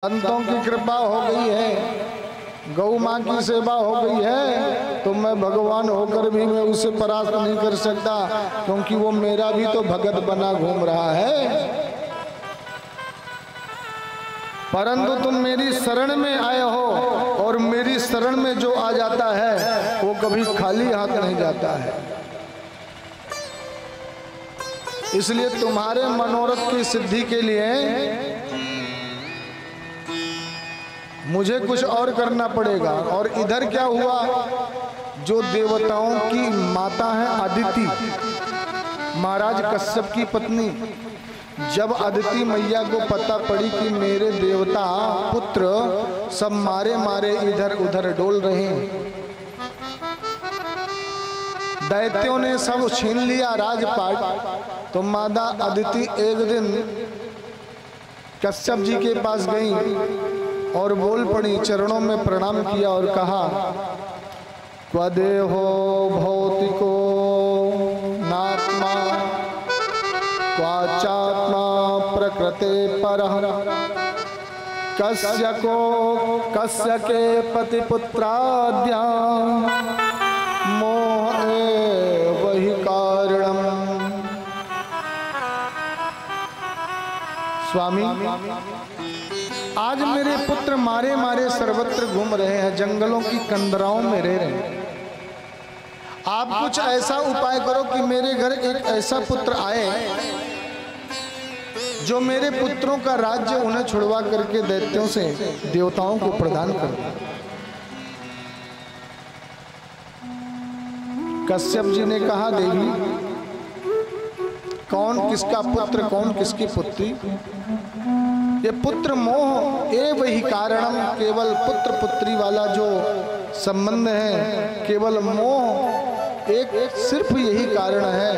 संतों की कृपा हो गई है, गौ माँ की सेवा हो गई है, तो मैं भगवान होकर भी मैं उसे परास्त नहीं कर सकता, क्योंकि वो मेरा भी तो भगत बना घूम रहा है। परंतु तुम मेरी शरण में आए हो, और मेरी शरण में जो आ जाता है वो कभी खाली हाथ नहीं जाता है। इसलिए तुम्हारे मनोरथ की सिद्धि के लिए मुझे कुछ और करना पड़ेगा। और इधर क्या हुआ, जो देवताओं की माता है अदिति, महाराज कश्यप की पत्नी, जब अदिति मैया को पता पड़ी कि मेरे देवता पुत्र सब मारे मारे इधर उधर डोल रहे हैं, दैत्यों ने सब छीन लिया राजपाट, तो माता अदिति एक दिन कश्यप जी के पास गई और बोल पड़ी, चरणों में प्रणाम किया और कहा, क्वदेहो भौतिको नात्मा क्वाचात्मा प्रकृते परः कस्य के पतिपुत्राद्या मोह एव हि कारणम्। स्वामी, आज मेरे पुत्र मारे मारे सर्वत्र घूम रहे हैं, जंगलों की कंदराओं में रह रहे हैं। आप कुछ ऐसा उपाय करो कि मेरे घर एक ऐसा पुत्र आए जो मेरे पुत्रों का राज्य उन्हें छुड़वा करके दैत्यों से देवताओं को प्रदान कर दे। कश्यप जी ने कहा, देवी, कौन किसका पुत्र, कौन किसकी पुत्री? ये पुत्र मोह एव ही कारणम, केवल पुत्र पुत्री वाला जो संबंध है, केवल मोह एक सिर्फ यही कारण है,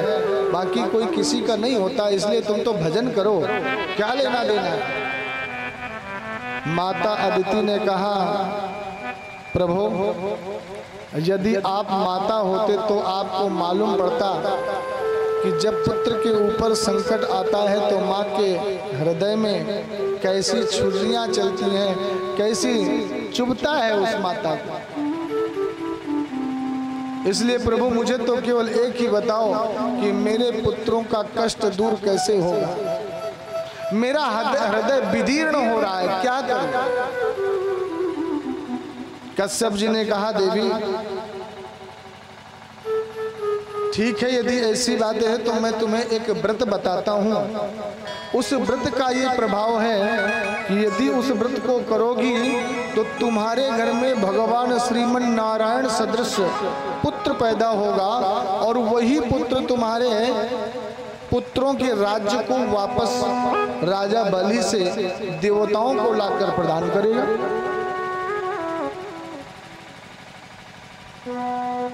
बाकी कोई किसी का नहीं होता। इसलिए तुम तो भजन करो, क्या लेना देना है। माता अदिति ने कहा, प्रभु, यदि आप माता होते तो आपको मालूम पड़ता कि जब पुत्र के ऊपर संकट आता है तो माँ के हृदय में कैसी छुरियां चलती हैं, कैसी चुभता है उस माता को। इसलिए प्रभु, मुझे तो केवल एक ही बताओ कि मेरे पुत्रों का कष्ट दूर कैसे होगा। मेरा हृदय विदीर्ण हो रहा है, क्या करूं? कश्यप जी ने कहा, देवी, ठीक है, यदि ऐसी बातें हैं तो मैं तुम्हें एक व्रत बताता हूँ। उस व्रत का ये प्रभाव है कि यदि उस व्रत को करोगी तो तुम्हारे घर में भगवान श्रीमन नारायण सदृश पुत्र पैदा होगा, और वही पुत्र तुम्हारे पुत्रों के राज्य को वापस राजा बलि से देवताओं को लाकर प्रदान करेगा।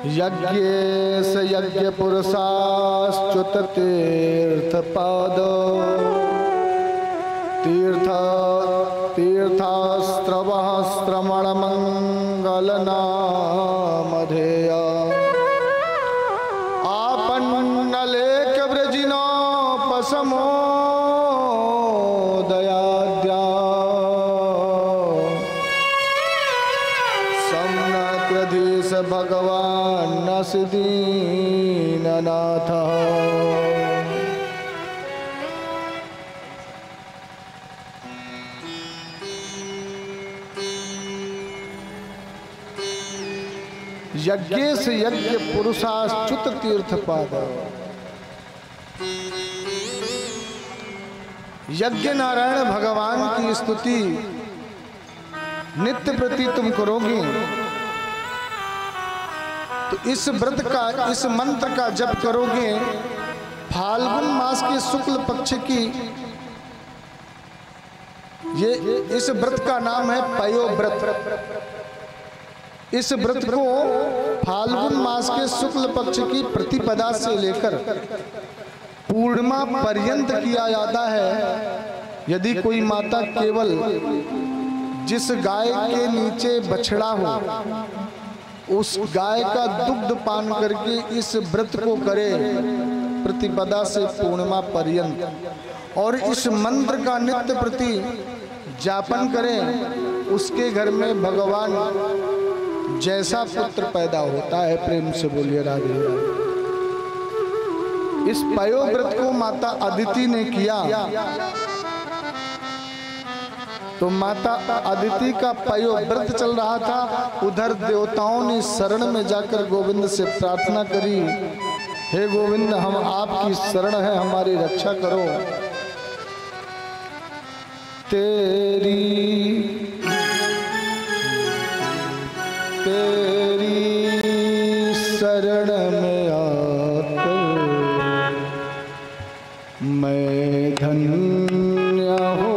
यज्ञेश यज्ञ पुरुषाश्च्युत तीर्थ पाद तीर्थ तीर्थास्त्रवः श्रवण मंगल नामधेय आपन्नलेक व्रजिनो पसमो दयाद्या सम्नकृधीश भगवान न दीननाथ। यज्ञेश यज्ञ पुरुषाश्च्युत तीर्थपाद। यज्ञ नारायण भगवान की स्तुति नित्य प्रति तुम करोगे तो इस व्रत का, इस मंत्र का जप करोगे, फाल्गुन मास के शुक्ल पक्ष की ये इस व्रत का नाम है पयो व्रत। इस व्रत को फाल्गुन मास के शुक्ल पक्ष की प्रतिपदा से लेकर पूर्णिमा पर्यंत किया जाता है। यदि कोई माता केवल जिस गाय के नीचे बछड़ा हो उस गाय का दुग्ध पान करके इस व्रत को करे प्रतिपदा से पूर्णिमा पर्यंत, और इस मंत्र का नित्य प्रति जापन करें उसके घर में भगवान जैसा पुत्र पैदा होता है। प्रेम से बोलिए राधे राधे। इस पयोव्रत को माता अदिति ने किया तो माता अदिति का पयोव्रत चल रहा था, उधर देवताओं ने शरण में जाकर गोविंद से प्रार्थना करी, हे गोविंद हम आपकी शरण है, हमारी रक्षा करो। तेरी शरण में आकर मैं धन्य हो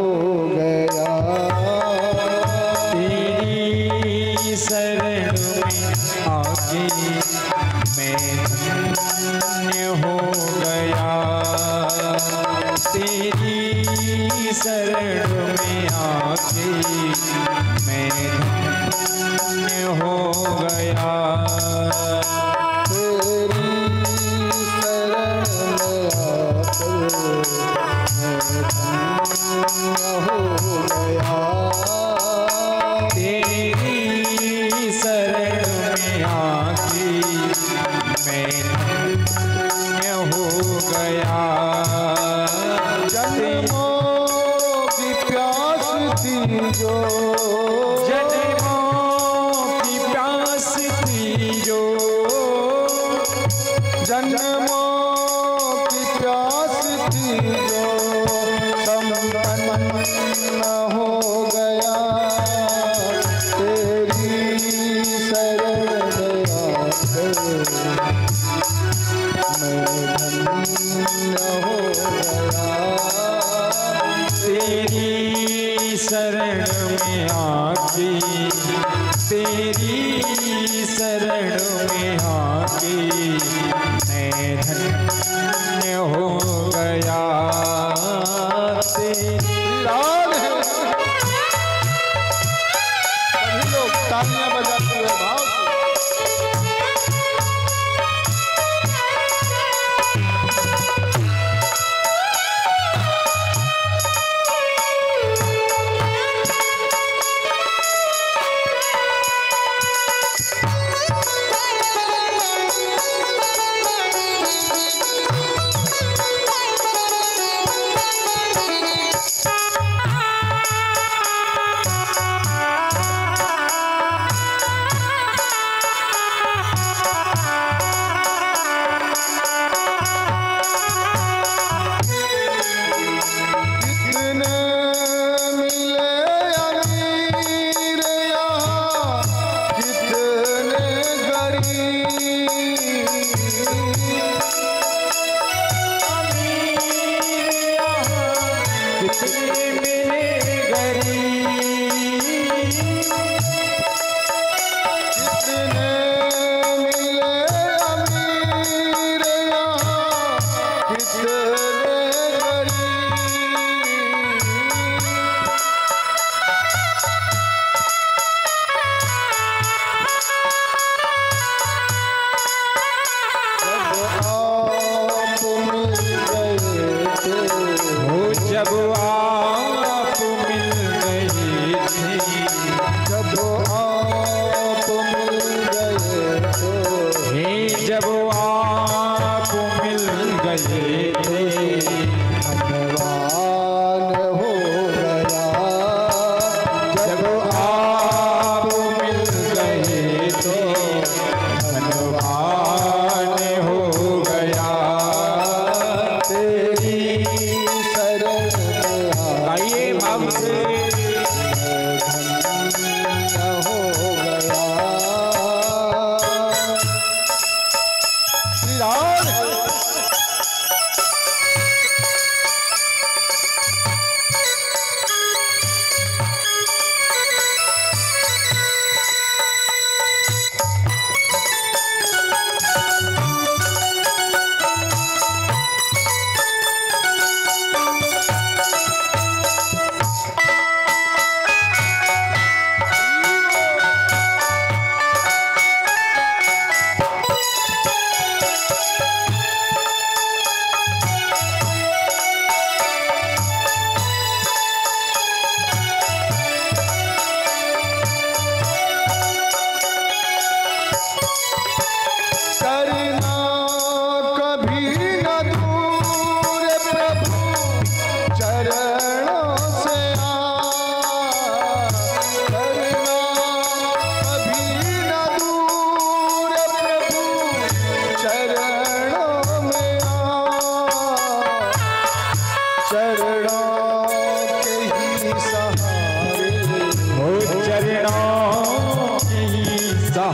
गया। तेरी शरण में आके मैं धन्य हो गया। तेरी शरण में आके मैं धन्य हो गया। तेरी शरण में आके मैं धन्य हो गया। जन्मों की प्यास थी जो, जन्मों की प्यास थी जो, जन्मों की प्यास थी जो संपन्न हो गया। तेरी शरण में आकर मैं धन्य हो गया। तेरी शरण में आके, तेरी शरण में आके मैं धन्य हो गया। लाल है सभी लोग तालियां बजाते हुए भाव से।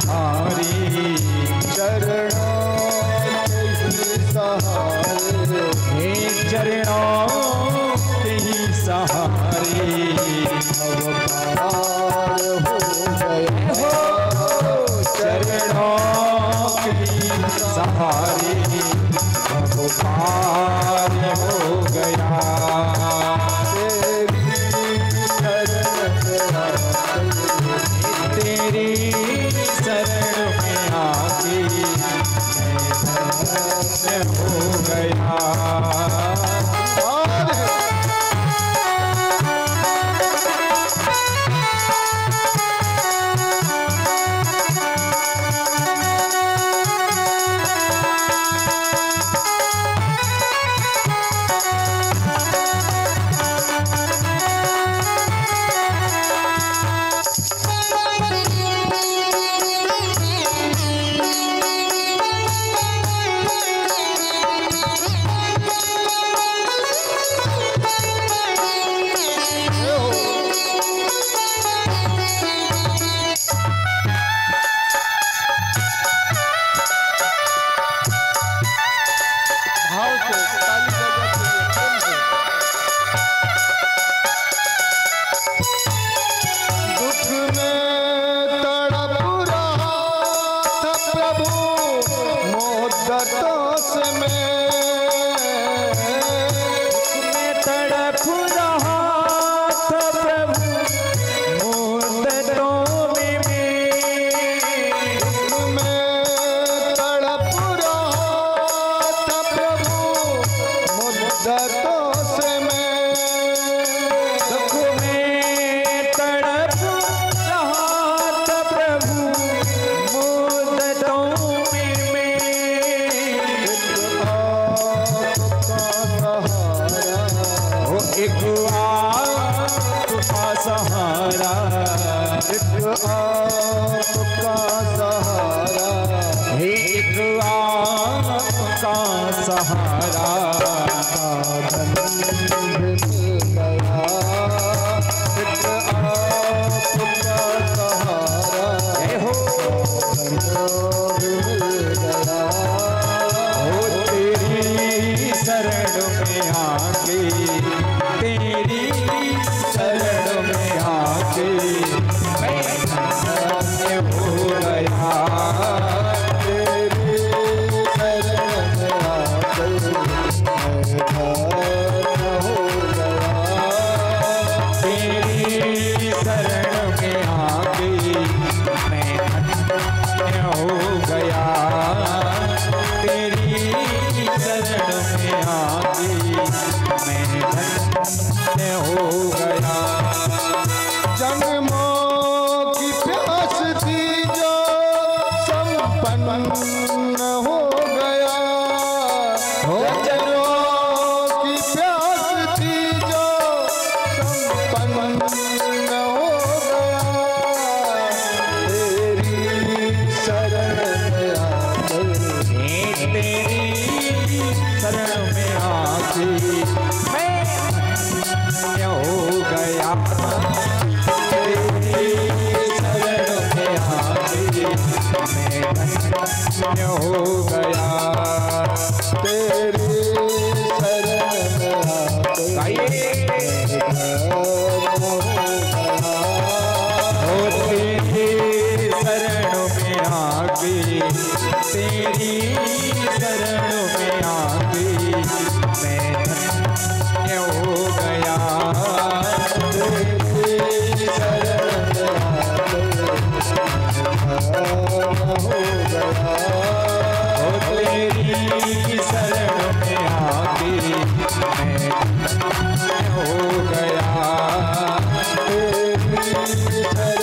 सहारे, चरणों के ही सहारे, हे चरणों के ही सहारे अवतार हो गया, चरणों के ही सहारे अवतार हो गया। तेरी शरण में आके मैं हो गया। हो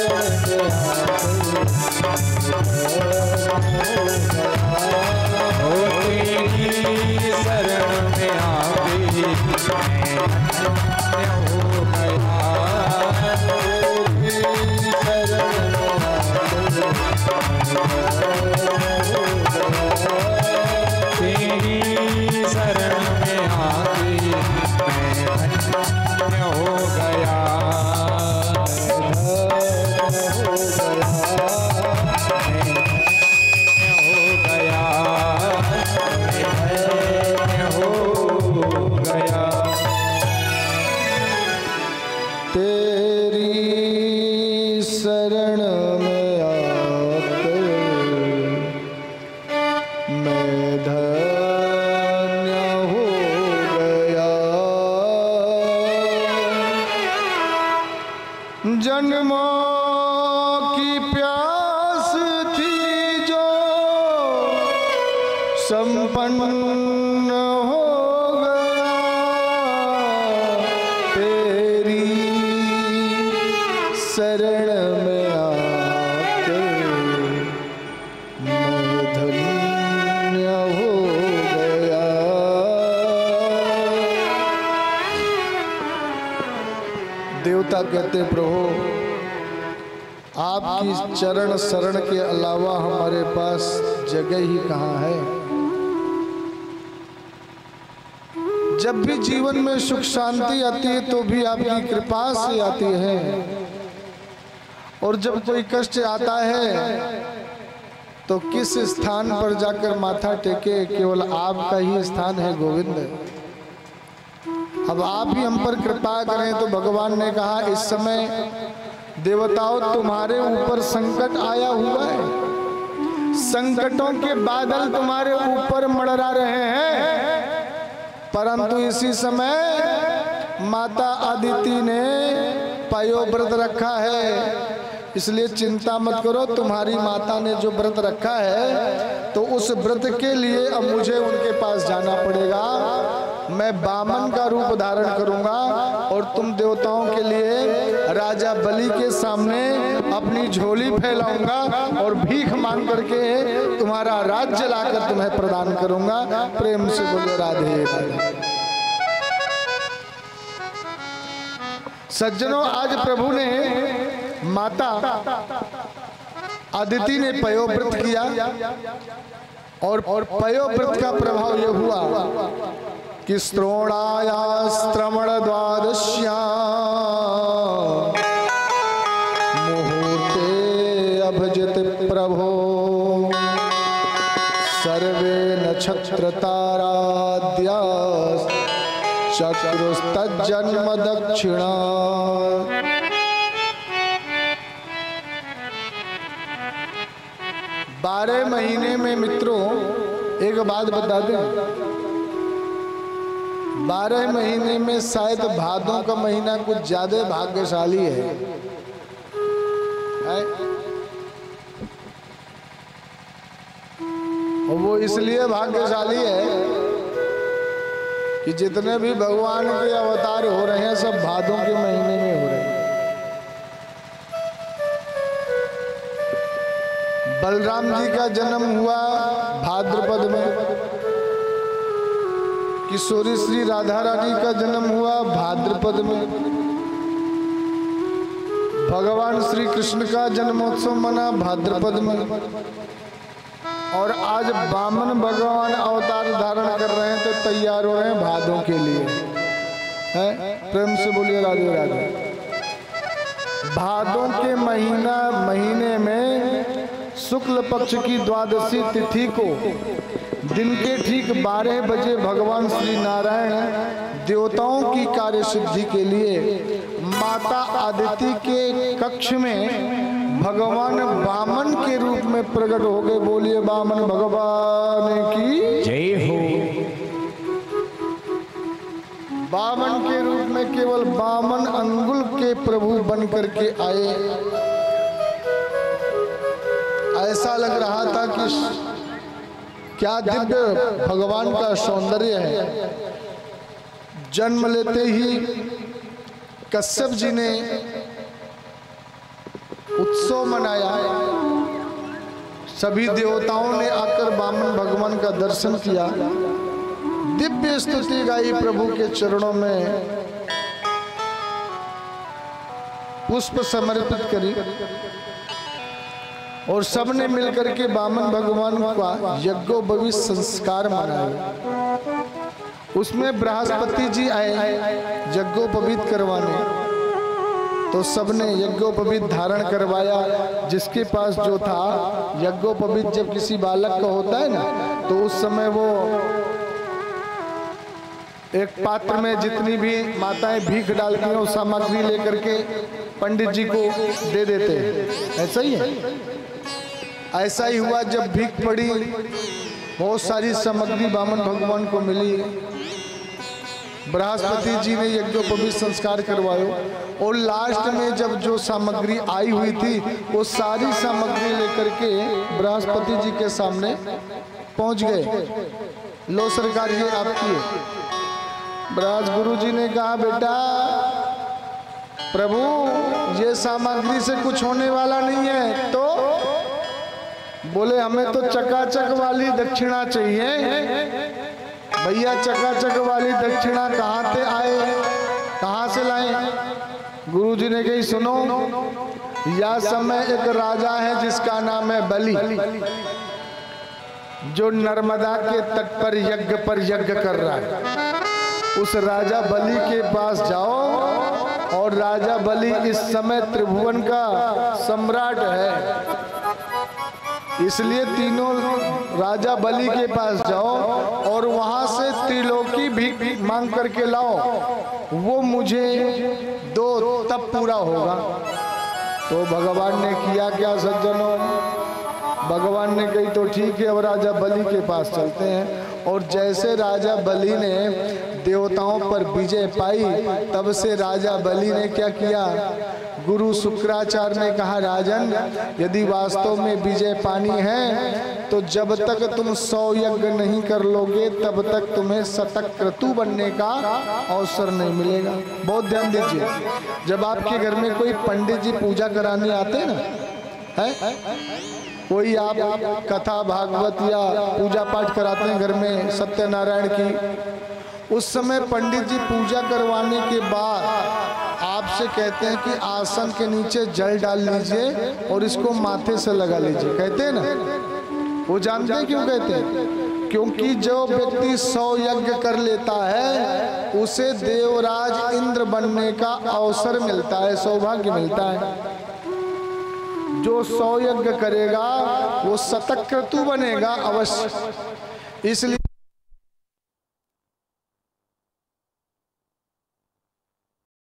गया। शरण में आकर मैं धन्य हो गया। जन्मों की प्यास थी जो संपन्न हो गया, तेरी शरण में आकर मैं धन्य हो गया। देवता कहते प्रभु आपकी चरण शरण के अलावा हमारे पास जगह ही कहाँ है। जब भी जीवन में सुख शांति आती है तो भी आपकी कृपा से आती है, और जब कोई कष्ट आता है तो किस स्थान पर जाकर माथा टेके, केवल आपका ही स्थान है गोविंद। अब आप ही हम पर कृपा करें। तो भगवान ने कहा इस समय देवताओं तुम्हारे ऊपर संकट आया हुआ है, संकटों के बादल तुम्हारे ऊपर मंडरा रहे हैं, परंतु इसी समय माता अदिति ने पयोव्रत रखा है, इसलिए चिंता मत करो। तुम्हारी माता ने जो व्रत रखा है तो उस व्रत के लिए अब मुझे उनके पास जाना पड़ेगा। मैं बामन का रूप धारण करूंगा और तुम देवताओं के लिए राजा बलि के सामने अपनी झोली फैलाऊंगा और भीख मांग करके तुम्हारा राज्य लाकर तुम्हें प्रदान करूंगा। प्रेम से बोलो राधे राधे। सज्जनों, आज प्रभु ने माता अदिति ने पयोव्रत किया और पयोव्रत का प्रभाव यह हुआ कि श्रोणायास्त्रमण द्वादश्यां मुहूर्ते अभजत प्रभो सर्वे नक्षत्र ताराद्या चक्रुस्तज्जन्म दक्षिणा। 12 महीने में मित्रों एक बात बता दें, 12 महीने में शायद भादों का महीना कुछ ज्यादा भाग्यशाली है। और वो इसलिए भाग्यशाली है कि जितने भी भगवान के अवतार हो रहे हैं सब भादों के महीने में हो रहे हैं। बलराम जी का जन्म हुआ भाद्रपद में, किशोरी श्री राधा रानी का जन्म हुआ भाद्रपद में, भगवान श्री कृष्ण का जन्मोत्सव मना भाद्रपद में, और आज वामन भगवान अवतार धारण कर रहे हैं तो तैयार हो रहे हैं भादों के लिए। है प्रेम से बोलिए राधे राधे। भादों के महीने में शुक्ल पक्ष की द्वादशी तिथि को दिन के ठीक 12 बजे भगवान श्री नारायण देवताओं की कार्य सिद्धि के लिए माता अदिति के कक्ष में भगवान वामन के रूप में प्रकट हो गए। बोलिए वामन भगवान की जय हो। वामन के रूप में केवल वामन अंगुल के प्रभु बन करके आए। ऐसा लग रहा था कि क्या दिव्य भगवान का सौंदर्य है। जन्म लेते ही कश्यप जी ने उत्सव मनाया, सभी देवताओं ने आकर वामन भगवान का दर्शन किया, दिव्य स्तुति गाई, प्रभु के चरणों में पुष्प समर्पित करी और सबने मिलकर के वामन भगवान का यज्ञोपवीत संस्कार मनाया। उसमें बृहस्पति जी आए यज्ञोपवीत करवाने, तो सबने यज्ञोपवीत धारण करवाया। जिसके पास जो था यज्ञोपवीत, जब किसी बालक का होता है ना तो उस समय वो एक पात्र में जितनी भी माताएं भीख डालती हैं वो सामग्री लेकर के पंडित जी को दे देते। ऐसा ही है। ऐसा ही हुआ जब भीख पड़ी, बहुत सारी सामग्री वामन भगवान को मिली। बृहस्पति जी ने यज्ञोपवीत संस्कार करवायो और लास्ट में जब जो सामग्री आई हुई थी वो सारी सामग्री लेकर के बृहस्पति जी के सामने पहुंच गए। लो सरकार ये आपकी है। बृहस्पति गुरु जी ने कहा बेटा प्रभु ये सामग्री से कुछ होने वाला नहीं है। तो बोले हमें तो चकाचक वाली दक्षिणा चाहिए। भैया चकाचक वाली दक्षिणा कहाँ से आए, कहाँ से लाए? गुरु जी ने कही सुनो, यह समय एक राजा है जिसका नाम है बलि, जो नर्मदा के तट पर यज्ञ कर रहा है। उस राजा बलि के पास जाओ और राजा बलि इस समय त्रिभुवन का सम्राट है, इसलिए तीनों राजा बलि के पास जाओ और वहां से त्रिलोकी भी मांग करके लाओ, वो मुझे दो तब पूरा होगा। तो भगवान ने किया क्या सज्जनों? भगवान ने कही तो ठीक है, अब राजा बलि के पास चलते हैं। और जैसे राजा बलि ने देवताओं पर विजय पाई, तब से राजा बलि ने क्या किया? गुरु शुक्राचार्य ने कहा राजन यदि वास्तव में विजय पानी है तो जब तक तुम 100 यज्ञ नहीं कर लोगे तब तक तुम्हें शतक्रतु बनने का अवसर नहीं मिलेगा। बहुत ध्यान दीजिए, जब आपके घर में कोई पंडित जी पूजा कराने आते हैं ना, है कोई आप कथा भागवत या पूजा पाठ कराते हैं घर में सत्यनारायण की, उस समय पंडित जी पूजा करवाने के बाद आपसे कहते हैं कि आसन के नीचे जल डाल लीजिए और इसको माथे से लगा लीजिए, कहते हैं ना। वो जानते हैं क्यों कहते हैं? क्योंकि जो व्यक्ति 100 यज्ञ कर लेता है उसे देवराज इंद्र बनने का अवसर मिलता है, सौभाग्य मिलता है। जो 100 यज्ञ करेगा वो शतक्रतु बनेगा अवश्य। इसलिए